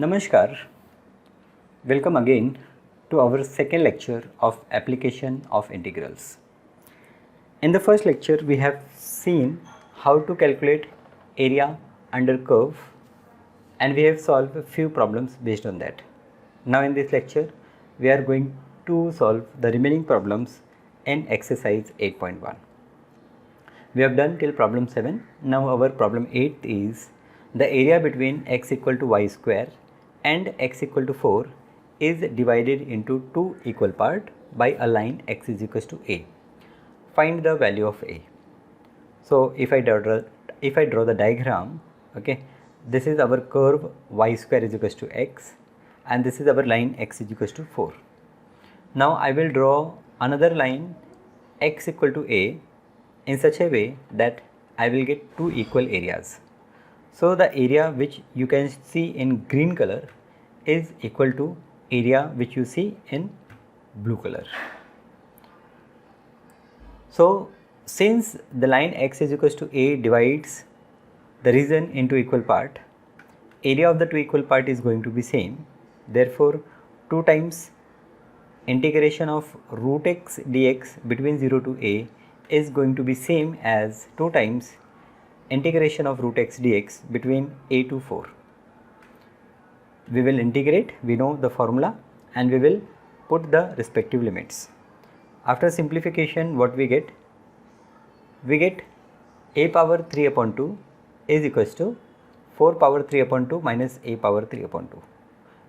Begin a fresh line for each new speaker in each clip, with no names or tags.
Namaskar, welcome again to our second lecture of application of integrals. In the first lecture we have seen how to calculate area under curve and we have solved a few problems based on that. Now in this lecture we are going to solve the remaining problems in exercise 8.1. We have done till problem 7. Now our problem 8 is the area between x equal to y square and x equal to 4 is divided into two equal parts by a line x is equal to a. Find the value of a. So if I draw the diagram, okay, this is our curve y square is equal to x and this is our line x is equal to 4. Now I will draw another line x equal to a in such a way that I will get two equal areas. So the area which you can see in green color is equal to area which you see in blue color. So since the line x is equal to a divides the region into equal part, area of the two equal part is going to be same. Therefore 2 times integration of root x dx between 0 to a is going to be same as 2 times integration of root x dx between a to 4. We will integrate, we know the formula, and we will put the respective limits. After simplification, what we get? We get a power 3 upon 2 is equals to 4 power 3 upon 2 minus a power 3 upon 2.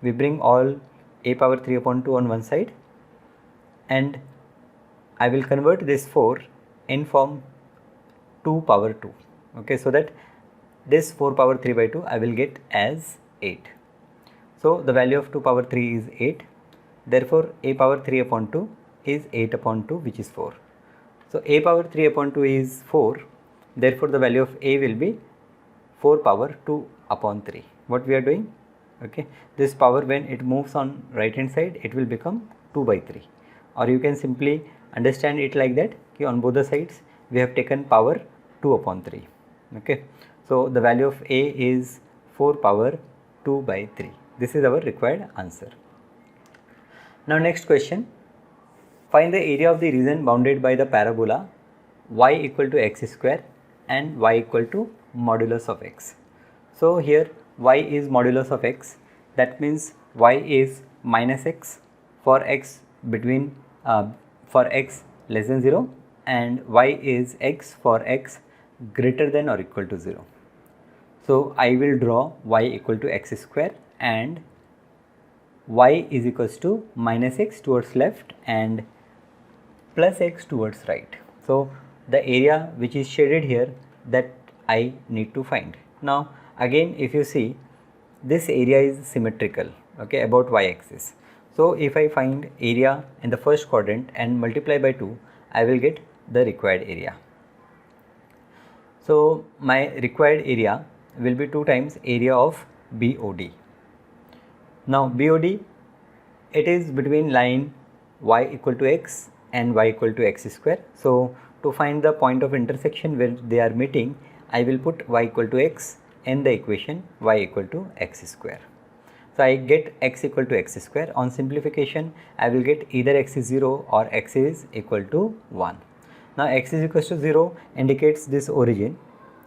We bring all a power 3 upon 2 on one side and I will convert this 4 in form 2 power 2. Okay, so that this 4 power 3 by 2 I will get as 8. So the value of 2 power 3 is 8. Therefore a power 3 upon 2 is 8 upon 2, which is 4. So a power 3 upon 2 is 4. Therefore the value of a will be 4 power 2 upon 3. What we are doing? Okay, this power when it moves on right hand side, it will become 2 by 3. Or you can simply understand it like that, okay, on both the sides we have taken power 2 upon 3. Okay, so the value of a is 4 power 2 by 3. This is our required answer. Now next question, find the area of the region bounded by the parabola y equal to x square and y equal to modulus of x. So here y is modulus of x, that means y is minus x for x between for x less than 0 and y is x for x greater than or equal to 0. So I will draw y equal to x square and y is equals to minus x towards left and plus x towards right. So the area which is shaded here, that I need to find. Now again if you see, this area is symmetrical, okay, about y axis. So if I find area in the first quadrant and multiply by 2, I will get the required area. So my required area will be 2 times area of BOD. Now BOD, it is between line y equal to x and y equal to x square. So to find the point of intersection where they are meeting, I will put y equal to x in the equation y equal to x square. So I get x equal to x square. On simplification, I will get either x is 0 or x is equal to 1. Now x is equal to 0 indicates this origin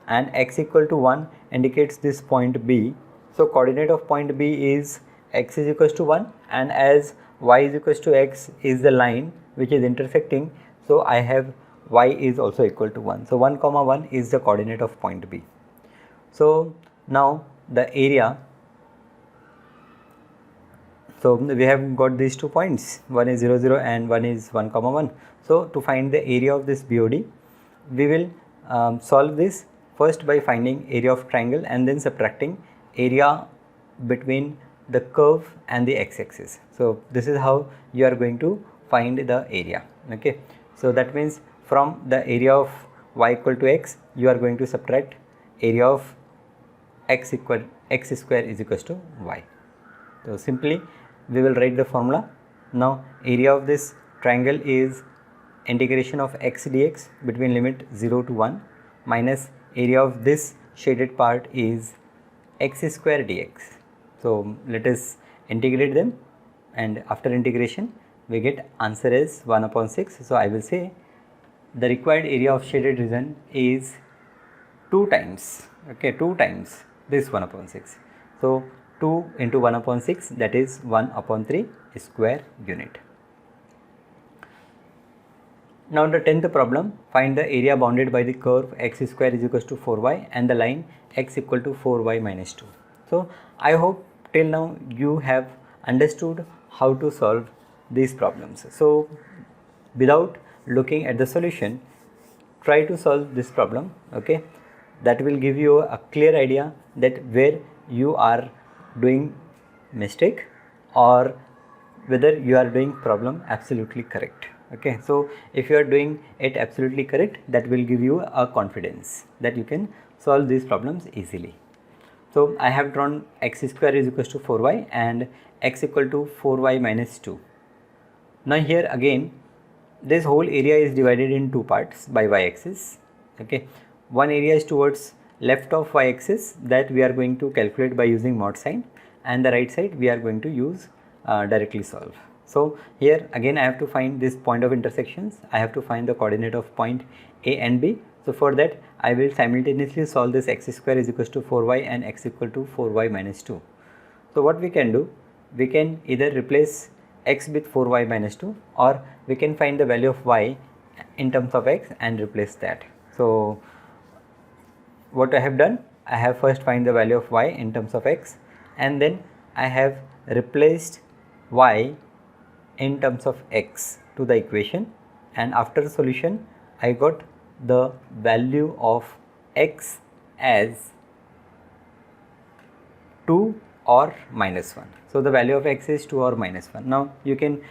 and x equal to 1 indicates this point B. So coordinate of point B is x is equal to 1, and as y is equal to x is the line which is intersecting, so I have y is also equal to 1. So 1 comma 1 is the coordinate of point B. So now the area, so we have got these 2 points, one is 0 0 and one is 1 comma 1. So to find the area of this BOD, we will solve this first by finding area of triangle and then subtracting area between the curve and the x-axis. So this is how you are going to find the area. Okay, so that means from the area of y equal to x, you are going to subtract area of x square is equal to y. So simply we will write the formula. Now area of this triangle is integration of x dx between limit 0 to 1 minus area of this shaded part is x square dx. So let us integrate them, and after integration we get answer as 1 upon 6. So I will say the required area of shaded region is 2 times, okay, 2 times this 1 upon 6. So 2 into 1 upon 6, that is 1 upon 3 square unit. Now the 10th problem, find the area bounded by the curve x square is equals to 4y and the line x equal to 4y minus 2. So I hope till now you have understood how to solve these problems. So without looking at the solution, try to solve this problem, okay. That will give you a clear idea that where you are doing mistake or whether you are doing problem absolutely correct, okay. So if you are doing it absolutely correct, that will give you a confidence that you can solve these problems easily. So I have drawn x square is equals to 4y and x equal to 4y minus 2. Now here again this whole area is divided in two parts by y-axis, okay. One area is towards left of y-axis, that we are going to calculate by using mod sign, and the right side we are going to use directly solve. So here again I have to find this point of intersections. I have to find the coordinate of point A and B. So for that I will simultaneously solve this x square is equals to 4y and x equal to 4y minus 2. So what we can do, we can either replace x with 4y minus 2, or we can find the value of y in terms of x and replace that. So what I have done, I have first find the value of y in terms of x, and then I have replaced y in terms of x to the equation, and after solution I got the value of x as 2 or minus 1. So the value of x is 2 or minus 1. Now you can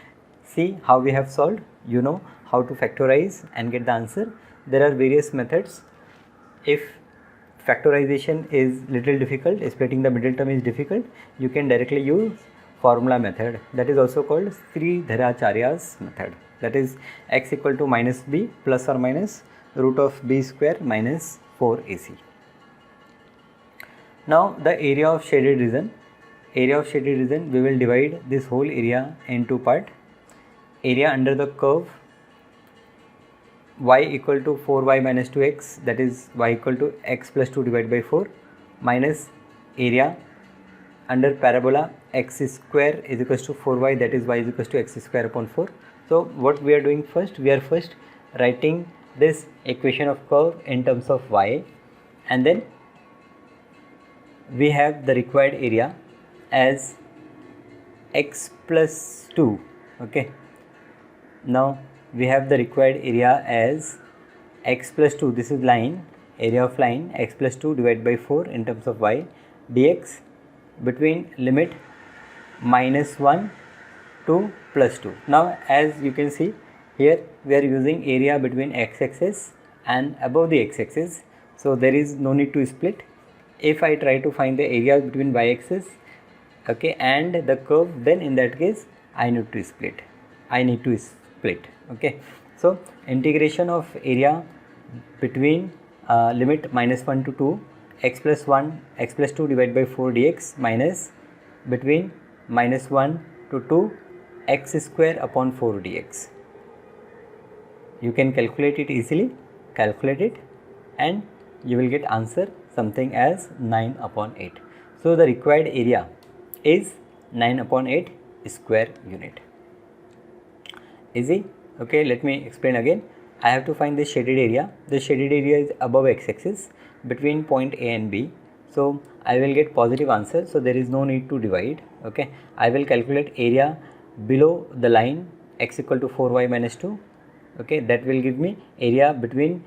see how we have solved. You know how to factorize and get the answer. There are various methods. If factorization is little difficult, splitting the middle term is difficult, you can directly use formula method, that is also called Sridharacharya's method, that is x equal to minus b plus or minus root of b square minus 4ac. Now the area of shaded region, we will divide this whole area into part. Area under the curve y equal to 4y minus 2x, that is y equal to x plus 2 divided by 4, minus area under parabola x square is equals to 4y, that is y is equals to x square upon 4. So what we are doing first, we are first writing this equation of curve in terms of y, and then we have the required area as x plus 2, okay. Now we have the required area as x plus 2, this is line, area of line x plus 2 divided by 4 in terms of y dx between limit minus 1 to plus 2. Now as you can see here, we are using area between x-axis and above the x-axis, so there is no need to split. If I try to find the area between y-axis, okay, and the curve, then in that case I need to split, okay. So integration of area between limit minus 1 to 2 x plus 1 x plus 2 divided by 4 dx minus between minus 1 to 2 x square upon 4 dx. You can calculate it easily, and you will get answer something as 9 upon 8. So the required area is 9 upon 8 square unit. Easy, okay. Let me explain again. I have to find the shaded area. The shaded area is above x-axis between point A and B. So I will get positive answer, so there is no need to divide, okay. I will calculate area below the line x equal to 4y minus 2, okay. That will give me area between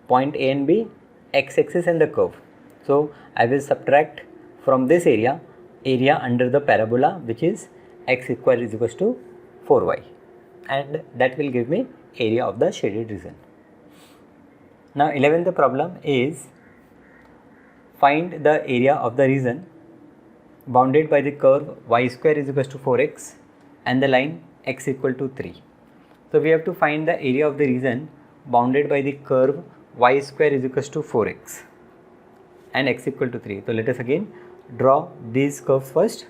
point A and B, x-axis and the curve. So I will subtract from this area under the parabola, which is x square is equals to 4y, and that will give me area of the shaded region. Now 11th problem is find the area of the region bounded by the curve y square is equals to 4x and the line x equal to 3. So we have to find the area of the region bounded by the curve y square is equals to 4x and x equal to 3. So let us again draw these curves first,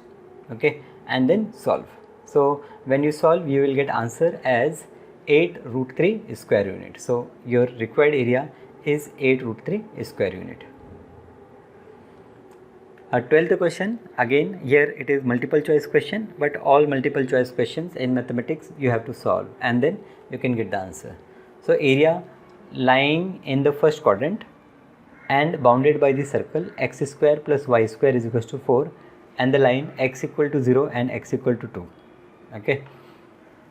okay, and then solve. So when you solve, you will get answer as 8 root 3 square unit. So your required area is 8 root 3 square unit. 12th question, again here it is multiple choice question, but all multiple choice questions in mathematics you have to solve and then you can get the answer. So area lying in the first quadrant and bounded by the circle x square plus y square is equals to 4 and the line x equal to 0 and x equal to 2. Okay,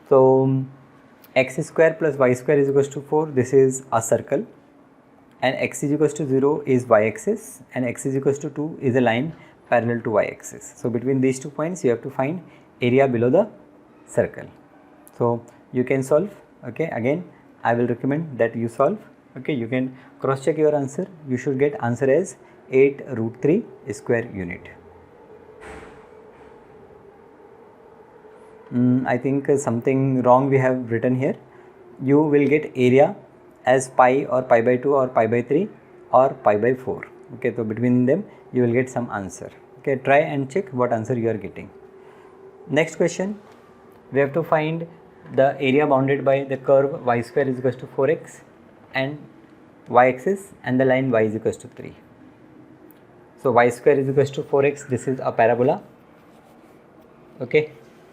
so x square plus y square is equals to 4, this is a circle, and x is equals to 0 is y axis and x is equals to 2 is a line parallel to y axis. So between these 2 points you have to find area below the circle. So you can solve. Okay, again I will recommend that you solve. Okay, you can cross check your answer. You should get answer as 8 root 3 square unit. I think something wrong we have written here. You will get area as pi or pi by 2 or pi by 3 or pi by 4. Okay, so between them you will get some answer. Okay, try and check what answer you are getting. Next question, we have to find the area bounded by the curve y square is equals to 4x and y axis and the line y is equals to 3. So y square is equals to 4x, this is a parabola. Okay,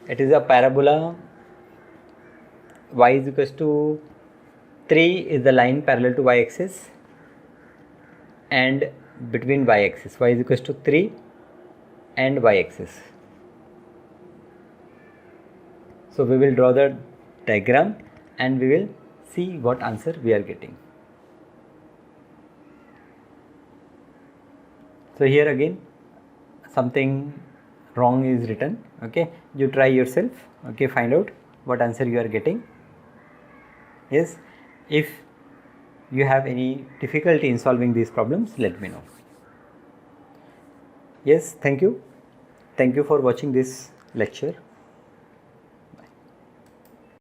it is a parabola. Y is equals to 3 is the line parallel to y axis, and between y axis y is equals to 3 and y axis. So we will draw the diagram and we will see what answer we are getting. So here again something wrong is written. Okay, you try yourself. Okay, find out what answer you are getting. Yes, if you have any difficulty in solving these problems, let me know. Yes, thank you for watching this lecture.